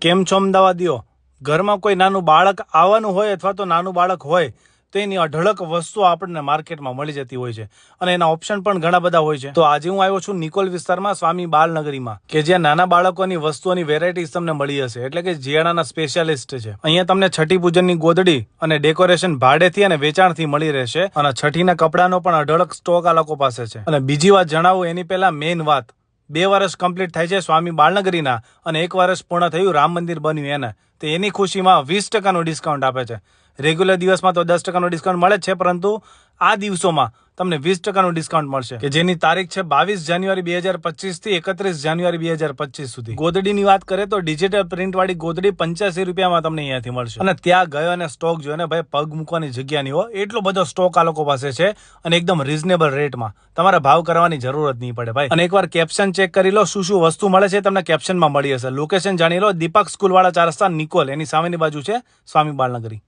કેમ છો અમદાવાદીઓ? ઘરમાં કોઈ નાનું બાળક આવવાનું હોય અથવા તો નાનું બાળક હોય તો એની અઢળક વસ્તુઓ આપણને માર્કેટમાં મળી જતી હોય છે અને એના ઓપ્શન પણ ઘણા બધા હોય છે. તો આજે હું આવ્યો છું નિકોલ વિસ્તારમાં સ્વામી બાલનગરીમાં, કે જ્યાં નાના બાળકોની વસ્તુઓની વેરાયટીઝ તમને મળી હશે, એટલે કે જીયાણાના સ્પેશિયાલિસ્ટ છે. અહીંયા તમને છઠ્ઠી પૂજનની ગોદડી અને ડેકોરેશન ભાડેથી અને વેચાણથી મળી રહેશે અને છઠ્ઠીના કપડાનો પણ અઢળક સ્ટોક આ લોકો પાસે છે. અને બીજી વાત જણાવું એની પહેલા મેઇન વાત, 2 વર્ષ કમ્પ્લીટ થાય છે સ્વામી બાલનગરીના અને 1 વર્ષ પૂર્ણ થયું રામ મંદિર બન્યું એને, તો એની ખુશીમાં 20% ડિસ્કાઉન્ટ આપે છે. રેગ્યુલર દિવસમાં તો 10% ડિસ્કાઉન્ટ મળે જ છે, પરંતુ આ દિવસોમાં તમને 20% ડિસ્કાઉન્ટ મળશે, કે જેની તારીખ છે 22 જાન્યુઆરી 2025 થી 31 જાન્યુઆરી 2025 સુધી. ગોદડીની વાત કરીએ તો ડિજિટલ પ્રિન્ટ વાળી ગોદડી 85 રૂપિયામાં તમને અહીંયાથી મળશે. અને ત્યાં ગયો અને સ્ટોક જોયો ને ભાઈ, પગ મૂકવાની જગ્યા નહીં હોય એટલો બધો સ્ટોક આ લોકો પાસે છે અને એકદમ રીઝનેબલ રેટમાં. તમારે ભાવ કરવાની જરૂર જ નહીં પડે ભાઈ. અને એકવાર કેપ્શન ચેક કરી લો, શું શું વસ્તુ મળે છે તમને કેપ્શનમાં મળી હશે. લોકેશન જાણી લો, દીપક સ્કૂલ વાળા 4 રસ્તા નિકોલ, એની સામેની બાજુ છે સ્વામી બાલનગરી.